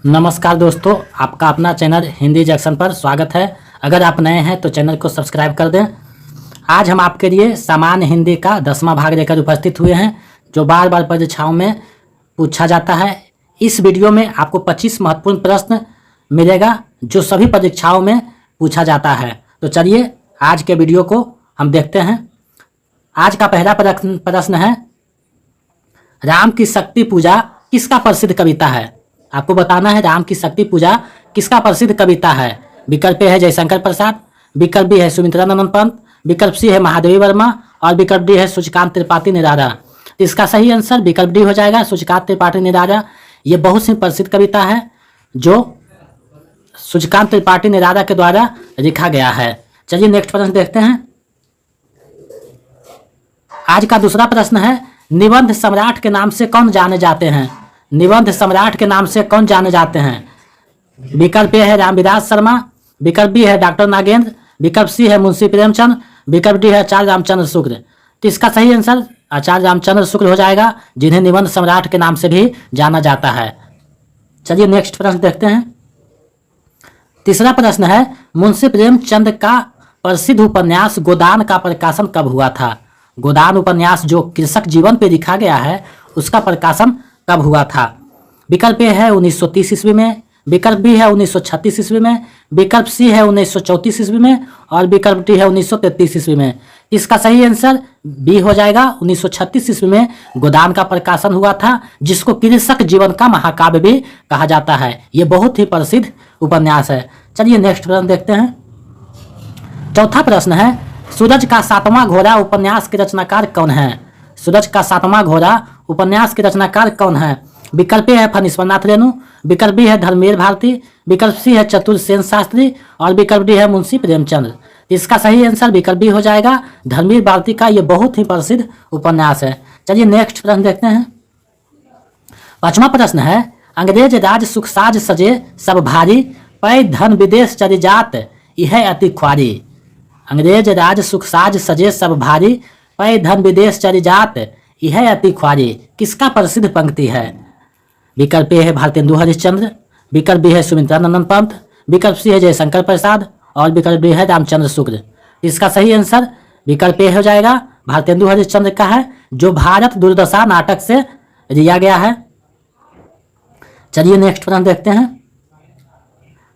नमस्कार दोस्तों, आपका अपना चैनल हिंदी जंक्शन पर स्वागत है। अगर आप नए हैं तो चैनल को सब्सक्राइब कर दें। आज हम आपके लिए सामान्य हिंदी का 10वां भाग लेकर उपस्थित हुए हैं, जो बार बार परीक्षाओं में पूछा जाता है। इस वीडियो में आपको 25 महत्वपूर्ण प्रश्न मिलेगा जो सभी परीक्षाओं में पूछा जाता है। तो चलिए आज के वीडियो को हम देखते हैं। आज का पहला प्रश्न है, राम की शक्ति पूजा किसका प्रसिद्ध कविता है? आपको बताना है राम की शक्ति पूजा किसका प्रसिद्ध कविता है। विकल्प ए है जयशंकर प्रसाद, विकल्प बी है सुमित्रानंद पंत, विकल्प सी है महादेवी वर्मा और विकल्प डी है सूर्यकांत त्रिपाठी निराला। इसका सही आंसर विकल्प डी हो जाएगा, सूर्यकांत त्रिपाठी निराला। ये बहुत सी प्रसिद्ध कविता है जो सूर्यकांत त्रिपाठी निराला के द्वारा लिखा गया है। चलिए नेक्स्ट प्रश्न देखते हैं। आज का दूसरा प्रश्न है, निबंध सम्राट के नाम से कौन जाने जाते हैं? निबंध सम्राट के नाम से कौन जाने जाते हैं? विकल्प ए है रामविलास शर्मा, विकल्प बी है डॉक्टर नागेंद्र, विकल्प सी है मुंशी प्रेमचंद, विकल्प डी है आचार्य रामचंद्र शुक्ल। तो इसका सही आंसर आचार्य रामचंद्र शुक्ल हो जाएगा, जिन्हें निबंध सम्राट के नाम से भी जाना जाता है। चलिए नेक्स्ट प्रश्न देखते हैं। तीसरा प्रश्न है, मुंशी प्रेमचंद का प्रसिद्ध उपन्यास गोदान का प्रकाशन कब हुआ था? गोदान उपन्यास जो कृषक जीवन पर लिखा गया है उसका प्रकाशन कब हुआ था? विकल्प ए है 1930 ईस्वी में, विकल्प बी है 1936 ईस्वी में, विकल्प सी है 1934 ईस्वी में और विकल्प डी है 1933 ईस्वी में। इसका सही आंसर बी हो जाएगा, 1936 ईस्वी में गोदान का प्रकाशन हुआ था, जिसको कृषक जीवन का महाकाव्य भी कहा जाता है। ये बहुत ही प्रसिद्ध उपन्यास है। चलिए नेक्स्ट प्रश्न देखते हैं। चौथा प्रश्न है, सूरज का सातवां घोड़ा उपन्यास के रचनाकार कौन है? सूरज का सातवां घोड़ा उपन्यास के रचनाकार कौन है? विकल्प ए है फणीश्वरनाथ रेणु, विकल्प बी है धर्मवीर भारती, विकल्प सी है चतुर्सेन शास्त्री और विकल्प डी है मुंशी प्रेमचंद। इसका सही आंसर विकल्प बी हो जाएगा, धर्मवीर भारती का ये बहुत ही प्रसिद्ध उपन्यास है। चलिए नेक्स्ट प्रश्न देखते हैं। पांचवा प्रश्न है, अंग्रेज राज सुख साज सजे सब भारी, पै धन विदेश चली जात यह अति ख्वारी। अंग्रेज राज सुख साज सजे सब भारी, पै धन विदेश चली जात यह अति ख्वारी किसका प्रसिद्ध पंक्ति है? विकल्प ए है भारतेंदु हरिश्चंद्र, विकल्प बी है सुमित्रानंद पंत, विकल्प सी है जयशंकर प्रसाद और विकल्प डी है रामचंद्र शुक्ल। इसका सही आंसर विकल्प ए हो जाएगा, भारतेंदु हरिश्चंद्र का है, जो भारत दुर्दशा नाटक से लिया गया है। चलिए नेक्स्ट प्रश्न देखते हैं।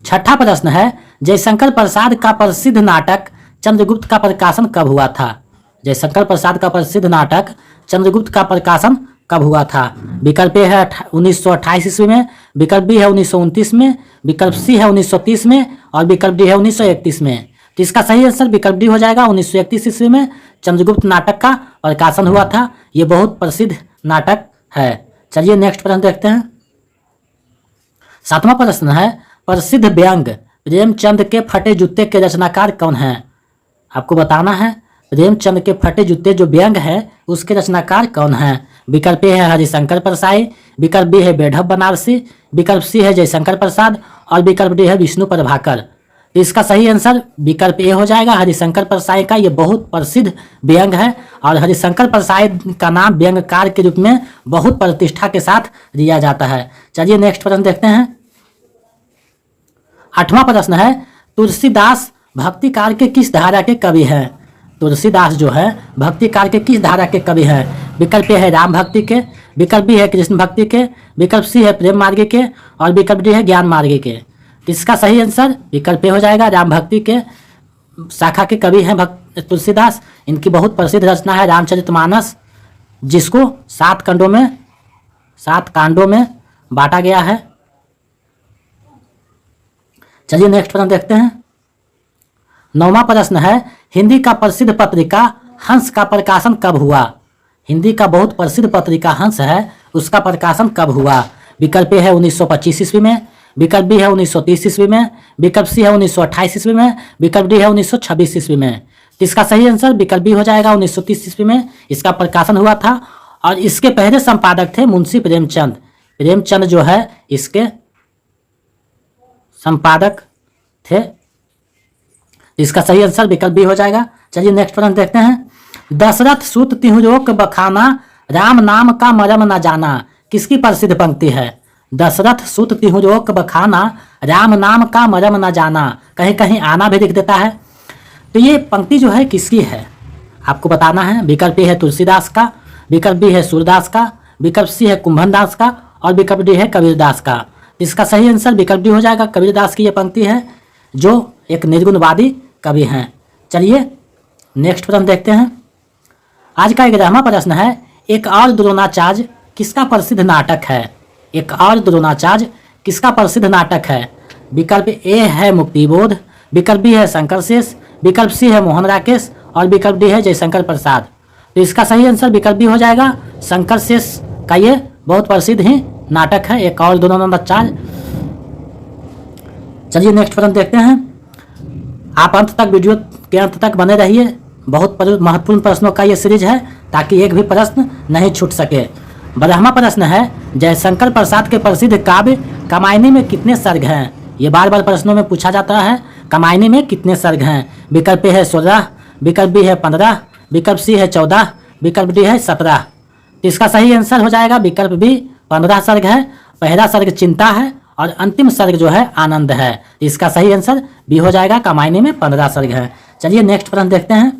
छठा प्रश्न है, जयशंकर प्रसाद का प्रसिद्ध नाटक चंद्रगुप्त का प्रकाशन कब हुआ था? जयशंकर प्रसाद का प्रसिद्ध नाटक चंद्रगुप्त का प्रकाशन कब हुआ था? विकल्प ए है 1928 ईस्वी में, विकल्प बी है 1929 में, विकल्प सी है 1930 में और विकल्प डी है 1931 में। तो इसका सही आंसर विकल्प डी हो जाएगा, 1931 ईस्वी में चंद्रगुप्त नाटक का प्रकाशन हुआ था। ये बहुत प्रसिद्ध नाटक है। चलिए नेक्स्ट प्रश्न देखते हैं। सातवां प्रश्न है, प्रसिद्ध व्यंग प्रेमचंद के फटे जूते के रचनाकार कौन है? आपको बताना है प्रेमचंद के फटे जूते जो व्यंग है उसके रचनाकार कौन है? विकल्प ए है हरिशंकर परसाई, विकल्प बी है बेढब बनारसी, विकल्प सी है जयशंकर प्रसाद और विकल्प डी है विष्णु प्रभाकर। इसका सही आंसर विकल्प ए हो जाएगा, हरिशंकर परसाई का ये बहुत प्रसिद्ध व्यंग है और हरिशंकर परसाई का नाम व्यंगकार के रूप में बहुत प्रतिष्ठा के साथ लिया जाता है। चलिए नेक्स्ट प्रश्न देखते हैं। आठवां प्रश्न है, तुलसीदास भक्ति काल के किस धारा के कवि हैं? तुलसीदास जो है भक्ति काल के किस धारा के कवि हैं? विकल्प ए है राम भक्ति के, विकल्प बी है कृष्ण भक्ति के, विकल्प सी है प्रेम मार्गी के और विकल्प डी है ज्ञान मार्गी के। इसका सही आंसर विकल्प ए हो जाएगा, राम भक्ति के शाखा के कवि हैं तुलसीदास। इनकी बहुत प्रसिद्ध रचना है रामचरितमानस, जिसको 7 कांडों में बांटा गया है। चलिए नेक्स्ट प्रश्न देखते हैं। 9वां प्रश्न है, हिंदी का प्रसिद्ध पत्रिका हंस का प्रकाशन कब हुआ? हिंदी का बहुत प्रसिद्ध पत्रिका हंस है, उसका प्रकाशन कब हुआ? विकल्प ए है 1925 ईस्वी में, विकल्प बी है 1930 ईस्वी में, विकल्प सी है 1928 ईस्वी में, विकल्प डी है 1926 ईस्वी में। इसका सही आंसर विकल्प बी हो जाएगा, 1930 ईस्वी में इसका प्रकाशन हुआ था और इसके पहले संपादक थे मुंशी प्रेमचंद। प्रेमचंद जो है इसके संपादक थे। इसका सही आंसर विकल्प बी हो जाएगा। चलिए नेक्स्ट प्रश्न देखते हैं। दशरथ सूत तिहुरोक बखाना राम नाम का मरम न जाना किसकी प्रसिद्ध पंक्ति है? दशरथ सुत तिहु रोक बखाना, राम नाम का मरम न जाना। कहीं कहीं आना भी लिख देता है। तो ये पंक्ति जो है किसकी है आपको बताना है। विकल्प ए है तुलसीदास का, विकल्प बी है सूरदास का, विकल्प सी है कुंभनदास का और विकल्प डी है कबीरदास का। इसका सही आंसर विकल्प डी हो जाएगा। कबीरदास की ये पंक्ति है जो एक निर्गुणवादी कवि हैं। चलिए नेक्स्ट प्रश्न देखते हैं। आज का 11वां प्रश्न है, एक और द्रोणाचार्य किसका प्रसिद्ध नाटक है। एक और द्रोणाचार्य किसका प्रसिद्ध नाटक है। विकल्प ए है मुक्तिबोध, विकल्प बी है शंकर शेष, विकल्प सी है मोहन राकेश और विकल्प डी है जयशंकर प्रसाद। तो इसका सही आंसर विकल्प बी हो जाएगा। शंकर शेष का ये बहुत प्रसिद्ध ही नाटक है, एक और द्रोणाचार्य। चलिए नेक्स्ट प्रश्न देखते हैं। आप अंत तक वीडियो के अंत तक बने रहिए, बहुत महत्वपूर्ण प्रश्नों का ये सीरीज है ताकि एक भी प्रश्न नहीं छूट सके। 12वां प्रश्न है, जयशंकर प्रसाद के प्रसिद्ध काव्य कामायनी में कितने सर्ग हैं। ये बार बार प्रश्नों में पूछा जाता है, कामायनी में कितने सर्ग हैं। विकल्प ए है 16, विकल्प बी है 15, विकल्प सी है 14, विकल्प डी है 17। इसका सही आंसर हो जाएगा विकल्प बी, 15 सर्ग है। पहला सर्ग चिंता है और अंतिम सर्ग जो है आनंद है। इसका सही आंसर बी हो जाएगा, कामायनी में 15 सर्ग है। चलिए नेक्स्ट प्रश्न देखते हैं।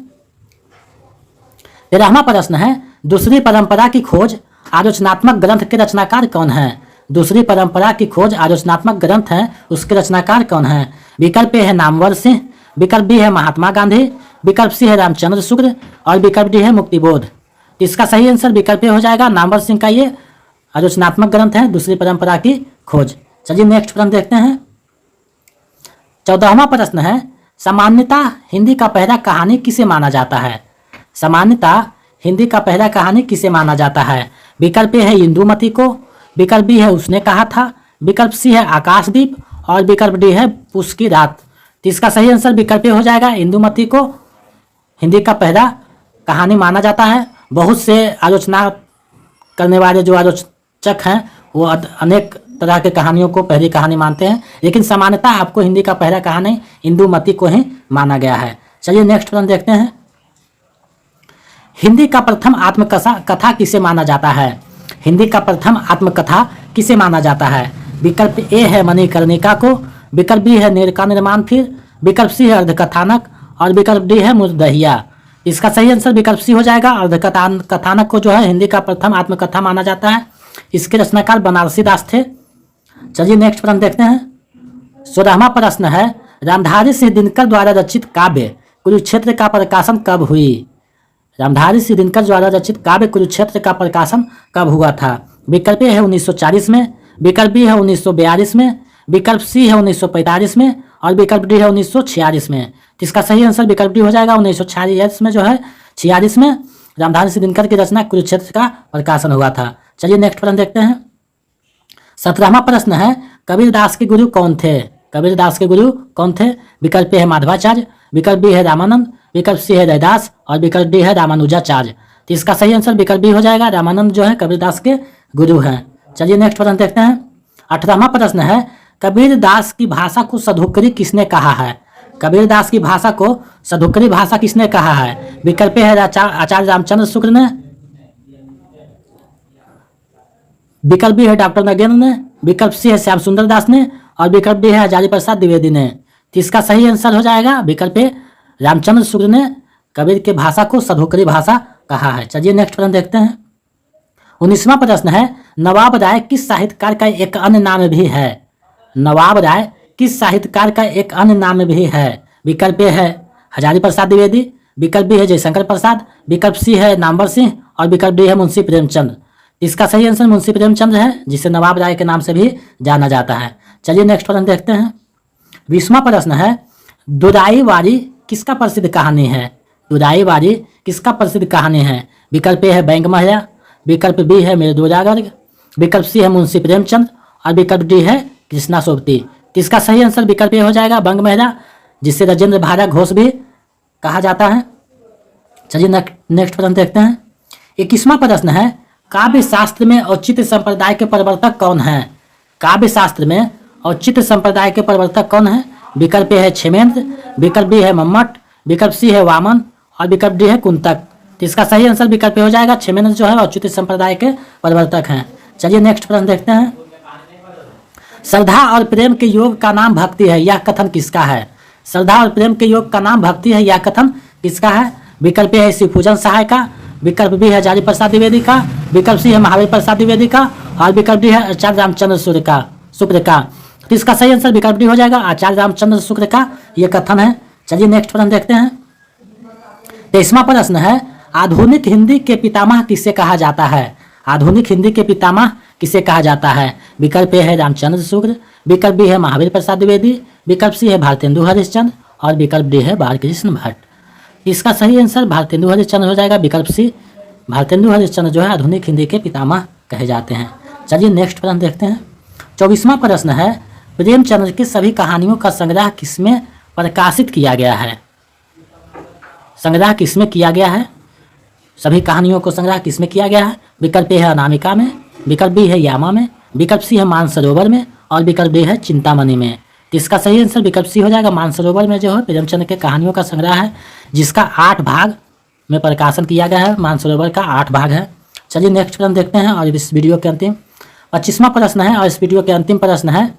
13वां प्रश्न है, दूसरी परंपरा की खोज आलोचनात्मक ग्रंथ के रचनाकार कौन है। दूसरी परंपरा की खोज आलोचनात्मक ग्रंथ है, उसके रचनाकार कौन है। विकल्प ए है नामवर सिंह, विकल्प बी है महात्मा गांधी, विकल्प सी है रामचंद्र शुक्ल और विकल्प डी है मुक्तिबोध। इसका सही आंसर विकल्प ए हो जाएगा। नामवर सिंह का ये आलोचनात्मक ग्रंथ है, दूसरी परंपरा की खोज। चलिए नेक्स्ट प्रश्न देखते हैं। 14वां प्रश्न है, सामान्यतः हिंदी का पहला कहानी किसे माना जाता है। सामान्यतः हिंदी का पहला कहानी किसे माना जाता है। विकल्प ए है इंदुमती को, विकल्प बी है उसने कहा था, विकल्प सी है आकाशदीप और विकल्प डी है पूस की रात। तो इसका सही आंसर विकल्प ए हो जाएगा। इंदुमती को हिंदी का पहला कहानी माना जाता है। बहुत से आलोचना करने वाले जो आलोचक हैं वो अनेक तरह के कहानियों को पहली कहानी मानते हैं, लेकिन सामान्यतः आपको हिंदी का पहला कहानी इंदुमती को ही माना गया है। चलिए नेक्स्ट प्रश्न देखते हैं। हिंदी का प्रथम आत्मकथा किसे माना जाता है। हिंदी का प्रथम आत्मकथा किसे माना जाता है। विकल्प ए है मणिकर्णिका को, विकल्प बी है नीर का निर्माण फिर, विकल्प सी है अर्धकथानक और विकल्प डी है मुर्दहिया। इसका सही आंसर विकल्प सी हो जाएगा। अर्धकथानक को जो है हिंदी का प्रथम आत्मकथा माना जाता है। इसके रचनाकार बनारसी दास थे। चलिए नेक्स्ट प्रश्न देखते हैं। 16वां प्रश्न है, रामधारी सिंह दिनकर द्वारा रचित काव्य कुरुक्षेत्र का प्रकाशन कब हुई। रामधारी सिंह दिनकर द्वारा रचित काव्य कुरुक्षेत्र का प्रकाशन कब हुआ था। विकल्प ए है 1940 में, विकल्प बी है 1942 में, विकल्प सी है 1945 में और विकल्प डी है 1946 में। इसका सही आंसर विकल्प डी हो जाएगा। 1946 में जो है 46 में रामधारी सिंह दिनकर की रचना कुरुक्षेत्र का प्रकाशन हुआ था। चलिए नेक्स्ट प्रश्न देखते हैं। 17वां प्रश्न है, कबीरदास के गुरु कौन थे। कबीरदास के गुरु कौन थे। विकल्प ए है माधवाचार्य, विकल्प बी है रामानंद, विकल्प सी है रैदास और विकल्प डी है रामानुजाचार्य। तो इसका सही आंसर विकल्प बी हो जाएगा। रामानंद जो है कबीरदास के गुरु हैं। चलिए नेक्स्ट प्रश्न देखते हैं। 18वां प्रश्न है, कबीरदास की भाषा को सधुकरी किसने कहा है। कबीरदास की भाषा को सधुकरी भाषा किसने कहा है। विकल्प ए है आचार्य रामचंद्र शुक्ल ने, विकल्प बी है डॉक्टर नगेंद्र ने, विकल्प सी है श्याम सुंदर दास ने और विकल्प डी है हजारी प्रसाद द्विवेदी ने। तो इसका सही आंसर हो जाएगा विकल्प ए रामचंद्र शुक्ल ने कबीर के भाषा को सधुकरी भाषा कहा है। चलिए नेक्स्ट प्रश्न देखते हैं। 19वां प्रश्न है, नवाब राय किस साहित्यकार का एक अन्य नाम भी है। नवाब राय किस साहित्यकार का एक अन्य नाम भी है। विकल्प ए है हजारी प्रसाद द्विवेदी, विकल्प बी है जयशंकर प्रसाद, विकल्प सी है नामवर सिंह और विकल्प डी है मुंशी प्रेमचंद। इसका सही आंसर मुंशी प्रेमचंद है, जिसे नवाब राय के नाम से भी जाना जाता है। चलिए नेक्स्ट प्रश्न देखते हैं। 20वां प्रश्न है, दुराई वारी किसका प्रसिद्ध कहानी है। दुराई वारी किसका प्रसिद्ध कहानी है। विकल्प ए है बैंक महिला, विकल्प बी है मेरे दुरागर्ग, विकल्प सी है मुंशी प्रेमचंद और विकल्प डी है कृष्णा सोबती। इसका सही आंसर विकल्प ए हो जाएगा बंग महिला, जिसे राजेंद्र भारा घोष भी कहा जाता है। चलिए नेक्स्ट प्रश्न देखते हैं। 21वां प्रश्न है, काव्य शास्त्र में औचित्य संप्रदाय के प्रवर्तक कौन है। काव्य शास्त्र में औचित्य संप्रदाय के प्रवर्तक कौन है। विकल्प ए है क्षेमेंद्र, विकल्प बी है मम्मट, विकल्प सी है वामन और विकल्प डी है कुंतक। तो इसका सही आंसर विकल्प ए हो जाएगा। क्षेमेंद्र जो है औचित्य संप्रदाय के प्रवर्तक हैं। चलिए नेक्स्ट प्रश्न देखते हैं। श्रद्धा और प्रेम के योग का नाम भक्ति है, यह कथन किसका है? श्रद्धा और प्रेम के योग का नाम भक्ति है, यह कथन किसका है? विकल्प ए है शिवपूजन सहाय का, विकल्प बी है हजारी प्रसाद द्विवेदी का, विकल्प सी है महावीर प्रसाद द्विवेदी का और विकल्प डी है आचार्य रामचंद्र शुक्र का। तो इसका सही आंसर विकल्प डी हो जाएगा, आचार्य रामचंद्र शुक्र का यह कथन है। चलिए नेक्स्ट प्रश्न देखते हैं। 23वां प्रश्न है, आधुनिक हिंदी के पितामह किसे कहा जाता है? आधुनिक हिंदी के पितामह किसे कहा जाता है? विकल्प ए है रामचंद्र शुक्र, विकल्प बी है महावीर प्रसाद द्विवेदी, विकल्प सी है भारतेंदु हरिश्चंद्र और विकल्प डी है बालकृष्ण भट्ट। इसका सही आंसर भारतेंदु हरिश्चंद्र हो जाएगा, विकल्प सी भारतेंदु हरिश्चंद्र जो है आधुनिक हिंदी के पितामह कहे जाते हैं। चलिए नेक्स्ट प्रश्न देखते हैं। 24वां प्रश्न है, प्रेमचंद्र की सभी कहानियों का संग्रह किसमें प्रकाशित किया गया है? संग्रह किसमें किया गया है? सभी कहानियों को संग्रह किसमें किया गया है? विकल्प ए है अनामिका में, विकल्प बी है यामा में, विकल्प सी है मानसरोवर में और विकल्प डी है चिंतामणि में। तो इसका सही आंसर विकल्प सी हो जाएगा, मानसरोवर में जो है प्रेमचंद के कहानियों का संग्रह है, जिसका 8 भाग में प्रकाशन किया गया है। मानसरोवर का 8 भाग है। चलिए नेक्स्ट प्रश्न देखते हैं और इस वीडियो के अंतिम 25वां प्रश्न है और इस वीडियो के अंतिम प्रश्न है,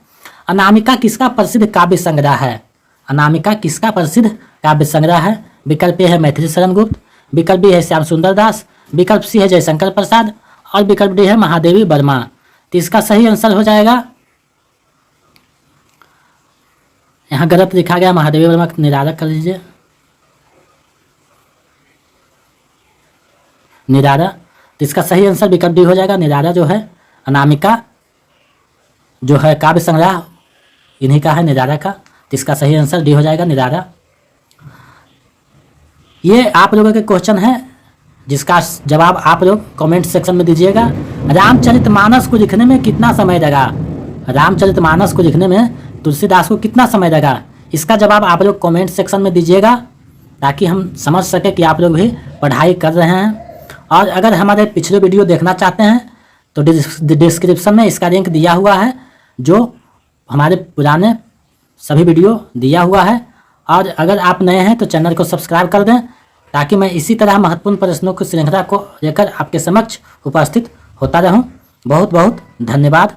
अनामिका किसका प्रसिद्ध काव्य संग्रह है? अनामिका किसका प्रसिद्ध काव्य संग्रह है? विकल्प ए है मैथिली शरण गुप्त, विकल्प बी है श्याम सुंदर दास, विकल्प सी है जयशंकर प्रसाद और विकल्प डी है महादेवी वर्मा। तो इसका सही आंसर हो जाएगा, यहाँ गलत लिखा गया, महादेवी वर्मा निरारक कर लीजिए, निरारा। तो इसका सही आंसर विकल्प डी हो जाएगा, निरारा जो है अनामिका जो है काव्य संग्रह इन्हीं का है, निरारा का। तो इसका सही आंसर डी हो जाएगा, निरारा। ये आप लोगों के क्वेश्चन है जिसका जवाब आप लोग कमेंट सेक्शन में दीजिएगा। रामचरितमानस को लिखने में कितना समय लगा? रामचरितमानस को लिखने में तुलसीदास को कितना समय लगा? इसका जवाब आप लोग कमेंट सेक्शन में दीजिएगा ताकि हम समझ सके कि आप लोग भी पढ़ाई कर रहे हैं। और अगर हमारे पिछले वीडियो देखना चाहते हैं तो डिस्क्रिप्शन में इसका लिंक दिया हुआ है, जो हमारे पुराने सभी वीडियो दिया हुआ है। और अगर आप नए हैं तो चैनल को सब्सक्राइब कर दें ताकि मैं इसी तरह महत्वपूर्ण प्रश्नों की श्रृंखला को लेकर आपके समक्ष उपस्थित होता रहूं। बहुत बहुत धन्यवाद।